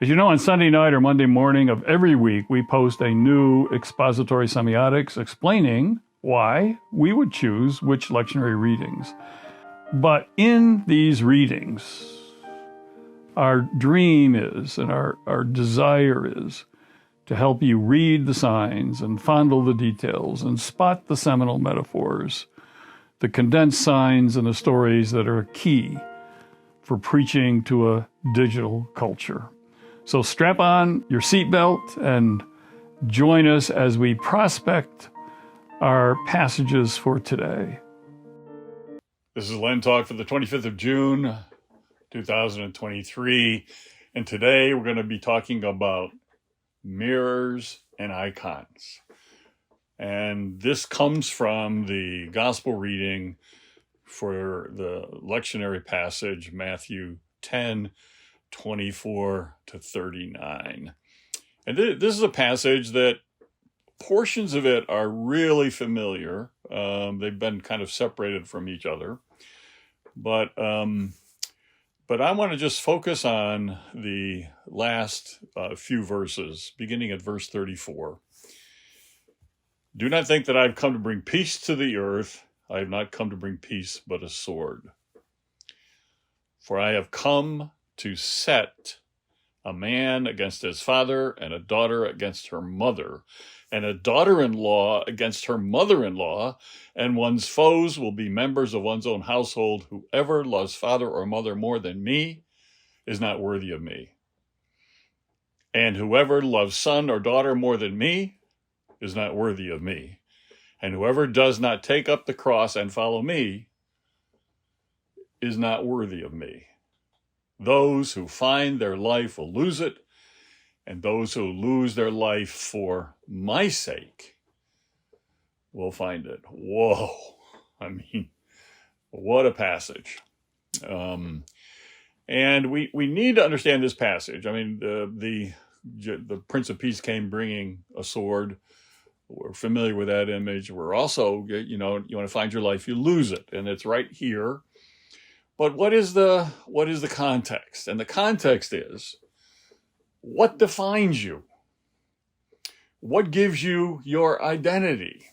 As you know, on Sunday night or Monday morning of every week, we post a new expository semiotics explaining why we would choose which lectionary readings. But in these readings, our dream is, and our desire is, to help you read the signs and fondle the details and spot the seminal metaphors, the condensed signs and the stories that are key for preaching to a digital culture. So strap on your seatbelt and join us as we prospect our passages for today. This is LenTalk for the 25th of June, 2023. And today we're going to be talking about mirrors and icons. And this comes from the gospel reading for the lectionary passage, Matthew 10:24-39. And this is a passage that portions of it are really familiar. They've been kind of separated from each other. But I want to just focus on the last few verses, beginning at verse 34. Do not think that I've come to bring peace to the earth. I have not come to bring peace, but a sword. For I have come to set a man against his father, and a daughter against her mother, and a daughter-in-law against her mother-in-law, and one's foes will be members of one's own household. Whoever loves father or mother more than me is not worthy of me. And whoever loves son or daughter more than me is not worthy of me. And whoever does not take up the cross and follow me is not worthy of me. Those who find their life will lose it, and those who lose their life for my sake will find it. Whoa. I mean, what a passage. And we need to understand this passage. I mean, the Prince of Peace came bringing a sword. We're familiar with that image. We're also, you want to find your life, you lose it. And it's right here. But what is the context? And the context is, what defines you? What gives you your identity?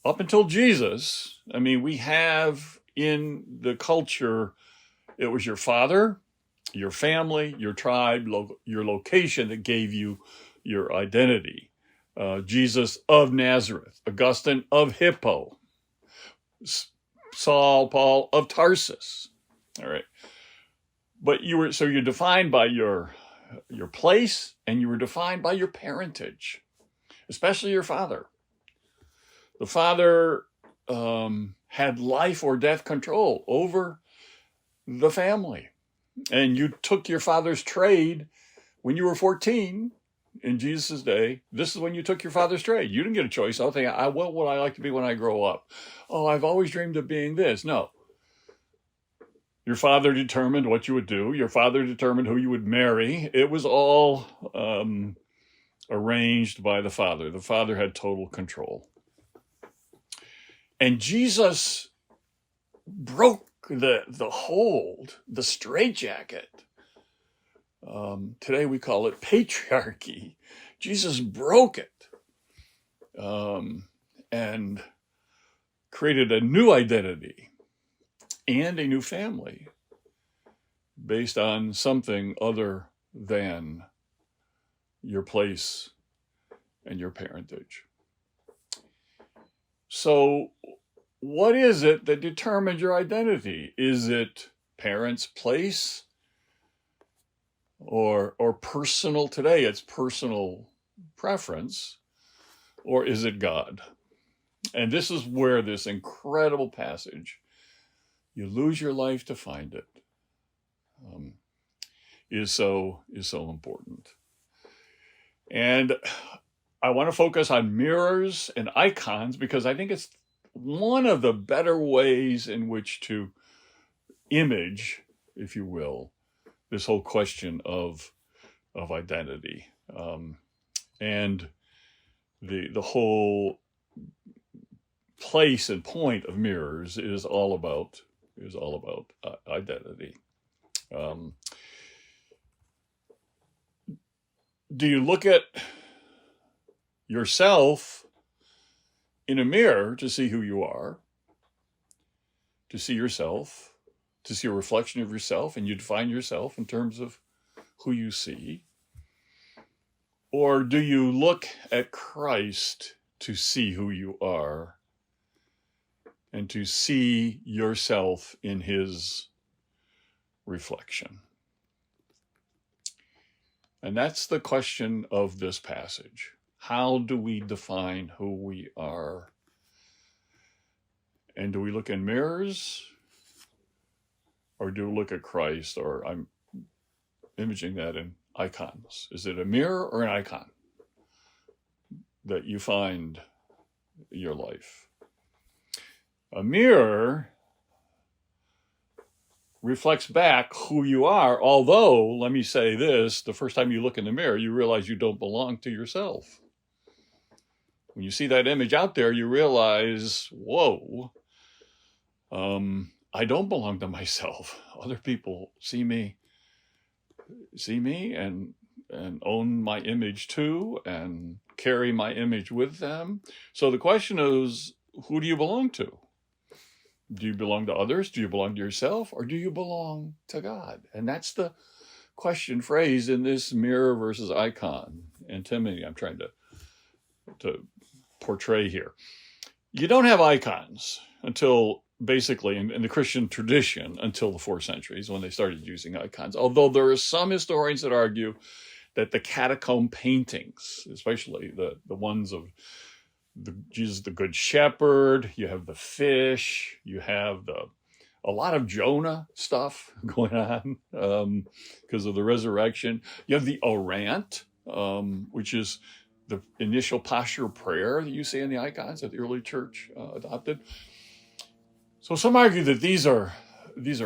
Up until Jesus, I mean, we have in the culture, it was your father, your family, your tribe, your location that gave you your identity. Jesus of Nazareth, Augustine of Hippo, Saul, Paul of Tarsus. All right. But you're defined by your place, and you were defined by your parentage, especially your father. The father had life or death control over the family. And you took your father's trade when you were 14 in Jesus' day. This is when you took your father's trade. You didn't get a choice. I'll think, what would I like to be when I grow up? Oh, I've always dreamed of being this. No. Your father determined what you would do. Your father determined who you would marry. It was all arranged by the father. The father had total control. And Jesus broke the hold, the straitjacket. Today we call it patriarchy. Jesus broke it and created a new identity and a new family based on something other than your place and your parentage. So what is it that determines your identity? Is it parents' place or personal? Today it's personal preference, or is it God? And this is where this incredible passage, you lose your life to find it, is so important. And I want to focus on mirrors and icons because I think it's one of the better ways in which to image, if you will, this whole question of identity. And the whole place and point of mirrors is all about, identity. Do you look at yourself in a mirror to see who you are, to see yourself, to see a reflection of yourself, and you define yourself in terms of who you see? Or do you look at Christ to see who you are and to see yourself in his reflection? And that's the question of this passage. How do we define who we are? And do we look in mirrors? Or do we look at Christ? Or I'm imaging that in icons. Is it a mirror or an icon that you find your life? A mirror reflects back who you are, although, let me say this, the first time you look in the mirror, you realize you don't belong to yourself. When you see that image out there, you realize, whoa, I don't belong to myself. Other people see me and own my image too, and carry my image with them. So the question is, who do you belong to? Do you belong to others? Do you belong to yourself? Or do you belong to God? And that's the question phrased in this mirror versus icon antinomy I'm trying to portray here. You don't have icons until basically in the Christian tradition until the 4th centuries when they started using icons. Although there are some historians that argue that the catacomb paintings, especially the ones of Jesus the Good Shepherd, you have the fish, you have a lot of Jonah stuff going on because of the resurrection. You have the orant, which is the initial posture prayer that you see in the icons that the early church adopted. So some argue that these are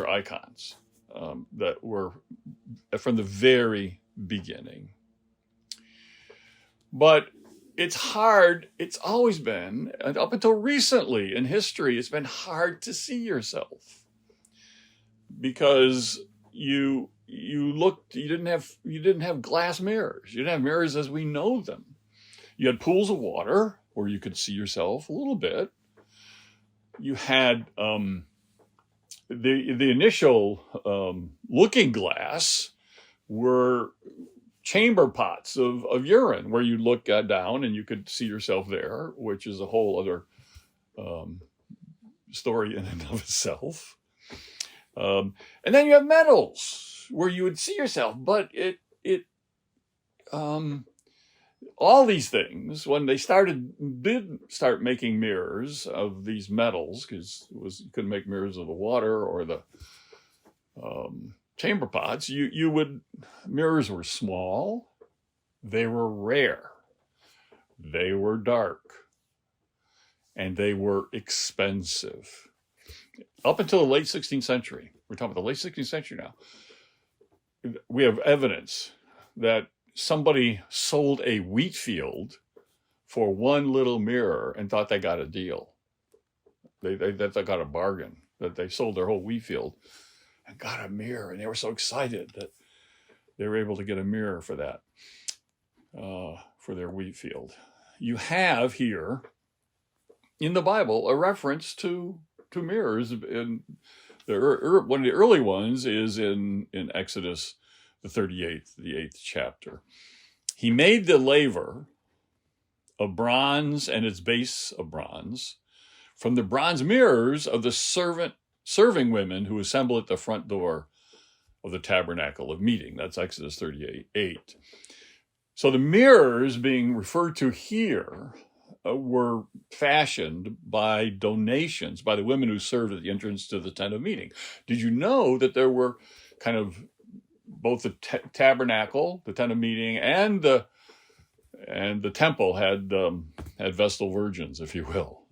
icons that were from the very beginning. But it's hard, it's always been, and up until recently in history, it's been hard to see yourself because you didn't have glass mirrors. You didn't have mirrors as we know them. You had pools of water where you could see yourself a little bit. You had the initial looking glass were chamber pots of urine where you look down and you could see yourself there, which is a whole other story in and of itself. And then you have metals where you would see yourself, but all these things, when they did start making mirrors of these metals, because you couldn't make mirrors of the water or the chamber pots, mirrors were small, they were rare, they were dark, and they were expensive. Up until the late 16th century, we're talking about the late 16th century now, we have evidence that somebody sold a wheat field for one little mirror and thought they got a deal. They got a bargain, that they sold their whole wheat field and got a mirror, and they were so excited that they were able to get a mirror for that, for their wheat field. You have here in the Bible a reference to mirrors. In one of the early ones is in Exodus, the 8th chapter. He made the laver of bronze and its base of bronze from the bronze mirrors of the serving women who assemble at the front door of the tabernacle of meeting. That's Exodus 38:8. So the mirrors being referred to here were fashioned by donations by the women who served at the entrance to the tent of meeting. Did you know that there were kind of both the tabernacle, the tent of meeting, and the temple had Vestal virgins, if you will.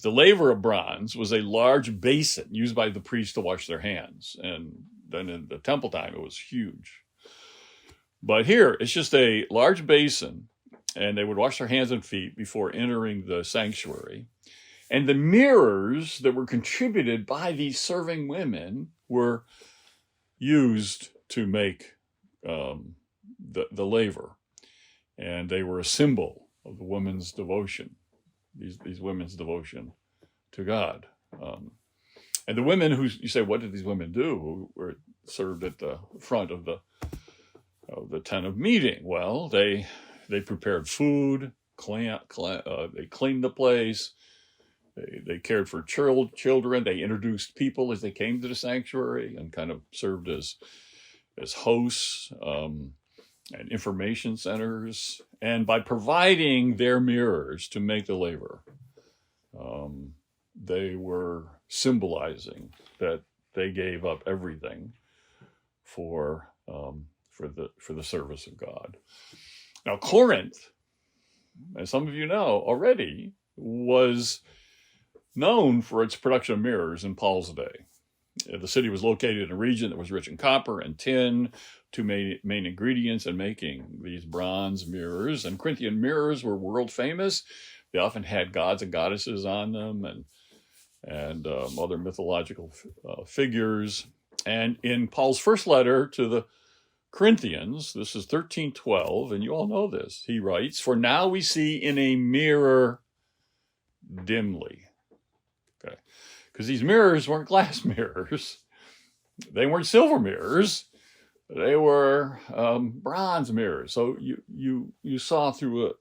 The laver of bronze was a large basin used by the priests to wash their hands. And then in the temple time, it was huge. But here, it's just a large basin, and they would wash their hands and feet before entering the sanctuary. And the mirrors that were contributed by these serving women were used to make the laver. and they were a symbol of the women's devotion, these women's devotion to God. And the women who, you say, what did these women do, who were served at the front of the tent of meeting? Well, they prepared food, they cleaned the place, they cared for children, they introduced people as they came to the sanctuary and kind of served as hosts and information centers. And by providing their mirrors to make the labor, they were symbolizing that they gave up everything for the service of God. Now, Corinth, as some of you know already, was known for its production of mirrors in Paul's day. The city was located in a region that was rich in copper and tin, two main ingredients in making these bronze mirrors. And Corinthian mirrors were world famous. They often had gods and goddesses on them and other mythological figures. And in Paul's first letter to the Corinthians, this is 13:12, and you all know this, he writes, "For now we see in a mirror dimly." Okay, because these mirrors weren't glass mirrors. They weren't silver mirrors. They were bronze mirrors. So you saw through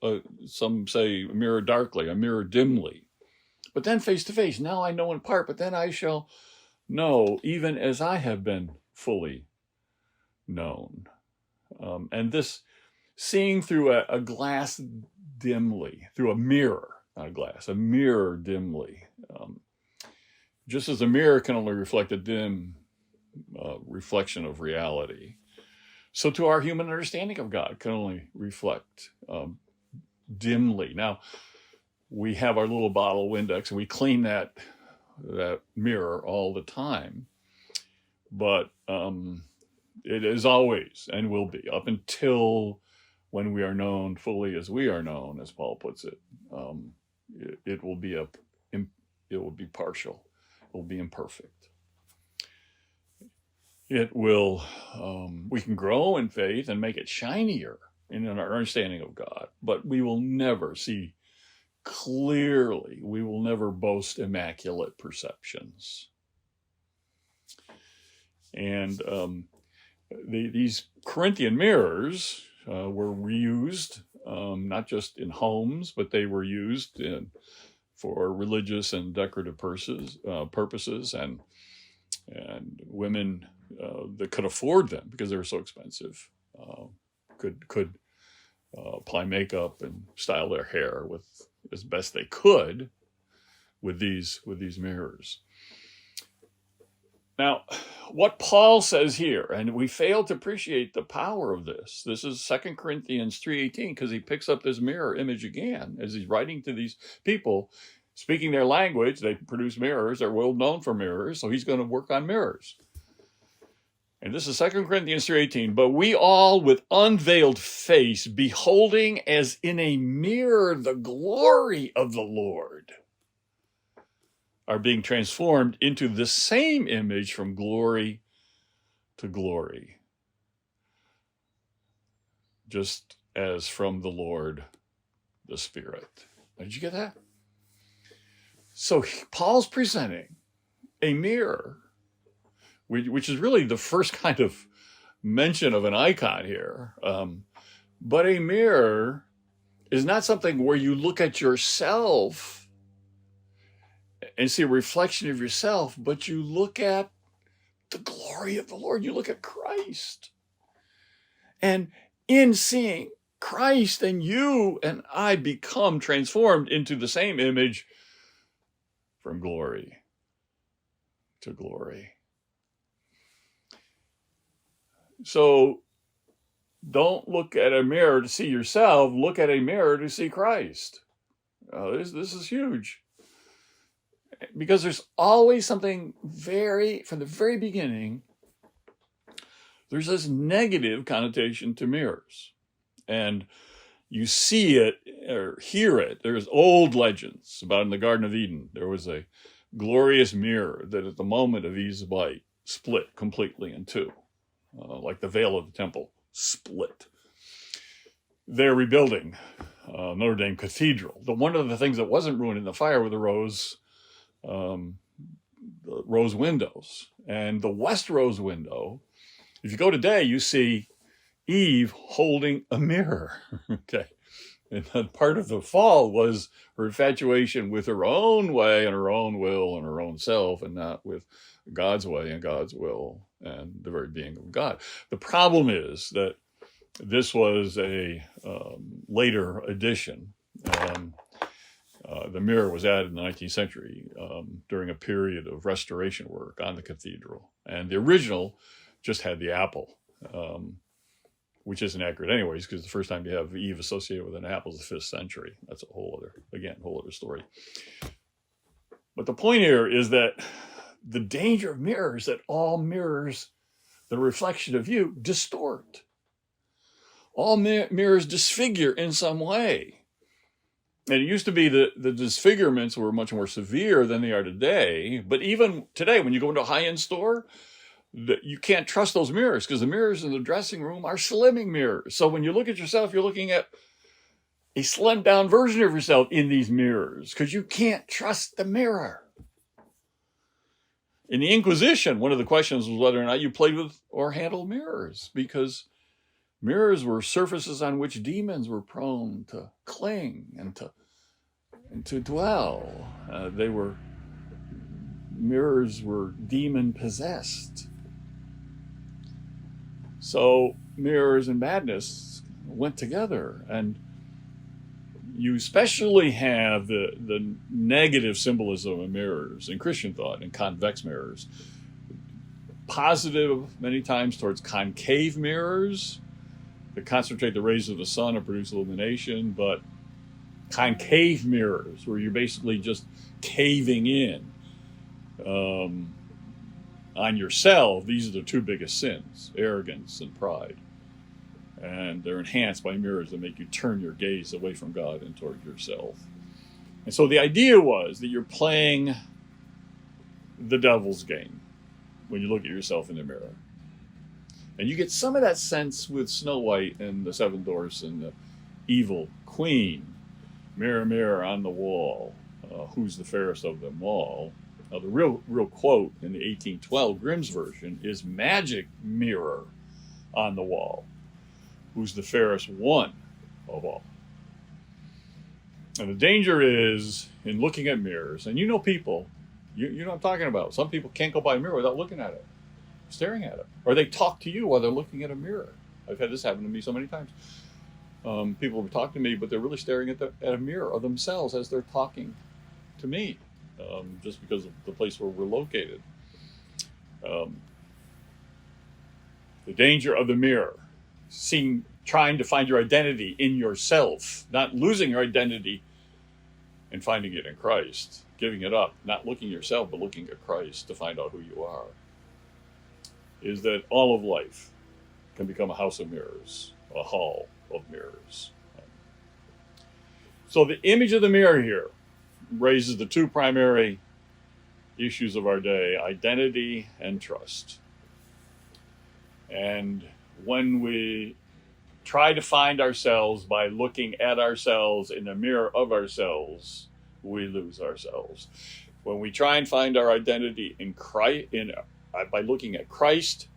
some say a mirror darkly, a mirror dimly. But then face to face, now I know in part, but then I shall know, even as I have been fully known. And this seeing through a glass dimly, through a mirror, not a glass, a mirror dimly. Just as a mirror can only reflect a dim reflection of reality, so to our human understanding of God can only reflect dimly. Now, we have our little bottle of Windex and we clean that mirror all the time, but it is always and will be up until when we are known fully as we are known, as Paul puts it. It will be partial. It will be imperfect. It will. We can grow in faith and make it shinier in our understanding of God, but we will never see clearly. We will never boast immaculate perceptions. And these Corinthian mirrors were reused, not just in homes, but they were used for religious and decorative purposes, and women that could afford them because they were so expensive could apply makeup and style their hair with as best they could with these mirrors. Now, what Paul says here, and we fail to appreciate the power of this. This is 2 Corinthians 3:18, because he picks up this mirror image again as he's writing to these people, speaking their language. They produce mirrors. They're well known for mirrors, so he's going to work on mirrors. And this is 2 Corinthians 3:18. "But we all with unveiled face, beholding as in a mirror the glory of the Lord, are being transformed into the same image from glory to glory, just as from the Lord, the Spirit." Did you get that? So Paul's presenting a mirror, which is really the first kind of mention of an icon here. But a mirror is not something where you look at yourself and see a reflection of yourself, but you look at the glory of the Lord. You look at Christ. And in seeing Christ, then you and I become transformed into the same image from glory to glory. So don't look at a mirror to see yourself. Look at a mirror to see Christ. This is huge. Because there's always something from the very beginning, there's this negative connotation to mirrors. And you see it or hear it. There's old legends about in the Garden of Eden, there was a glorious mirror that at the moment of Eve's bite split completely in two, like the veil of the temple split. they're rebuilding Notre Dame Cathedral. One of the things that wasn't ruined in the fire were the rose windows. And the west rose window, if you go today, you see Eve holding a mirror. Okay. And part of the fall was her infatuation with her own way and her own will and her own self, and not with God's way and God's will and the very being of God. The problem is that this was a later addition. The mirror was added in the 19th century during a period of restoration work on the cathedral. And the original just had the apple, which isn't accurate anyways, because the first time you have Eve associated with an apple is the 5th century. That's a whole other story. But the point here is that the danger of mirrors, that all mirrors, the reflection of you, distort. All mirrors disfigure in some way. And it used to be that the disfigurements were much more severe than they are today. But even today, when you go into a high-end store, you can't trust those mirrors, because the mirrors in the dressing room are slimming mirrors. So when you look at yourself, you're looking at a slimmed down version of yourself in these mirrors, because you can't trust the mirror. In the Inquisition, one of the questions was whether or not you played with or handled mirrors, because mirrors were surfaces on which demons were prone to cling and to dwell. Mirrors were demon possessed. So mirrors and madness went together, and you especially have the negative symbolism of mirrors in Christian thought, and convex mirrors. Positive many times towards concave mirrors that concentrate the rays of the sun and produce illumination, but concave mirrors where you're basically just caving in on yourself. These are the two biggest sins, arrogance and pride. And they're enhanced by mirrors that make you turn your gaze away from God and toward yourself. And so the idea was that you're playing the devil's game when you look at yourself in the mirror. And you get some of that sense with Snow White and the Seven Dwarfs and the evil queen. Mirror, mirror on the wall, who's the fairest of them all? Now, the real quote in the 1812 Grimm's version is magic mirror on the wall, who's the fairest one of all. And the danger is in looking at mirrors, and you know people, you know what I'm talking about. Some people can't go by a mirror without looking at it, staring at it. Or they talk to you while they're looking at a mirror. I've had this happen to me so many times. People will talk to me, but they're really staring at a mirror of themselves as they're talking to me, just because of the place where we're located. The danger of the mirror, trying to find your identity in yourself, not losing your identity and finding it in Christ, giving it up, not looking at yourself, but looking at Christ to find out who you are, is that all of life can become a house of mirrors, a hall of mirrors. So the image of the mirror here raises the two primary issues of our day, identity and trust. And when we try to find ourselves by looking at ourselves in the mirror of ourselves, we lose ourselves. When we try and find our identity in Christ, by looking at Christ,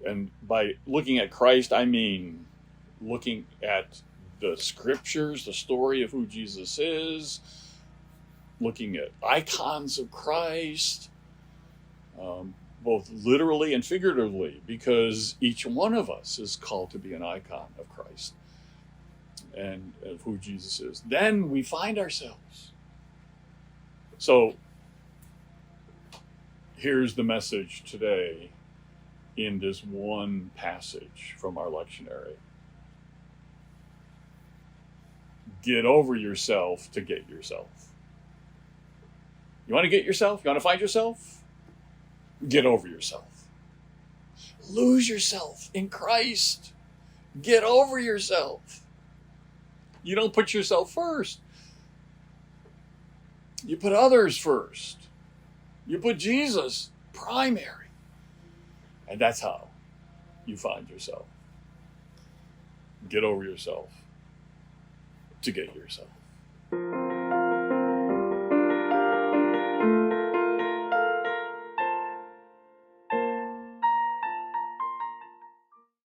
and by looking at Christ, I mean looking at the scriptures, the story of who Jesus is, looking at icons of Christ, both literally and figuratively, because each one of us is called to be an icon of Christ and of who Jesus is. Then we find ourselves. So here's the message today in this one passage from our lectionary. Get over yourself to get yourself. You want to get yourself? You want to find yourself? Get over yourself. Lose yourself in Christ. Get over yourself. You don't put yourself first. You put others first. You put Jesus primary. And that's how you find yourself. get over yourself to get yourself.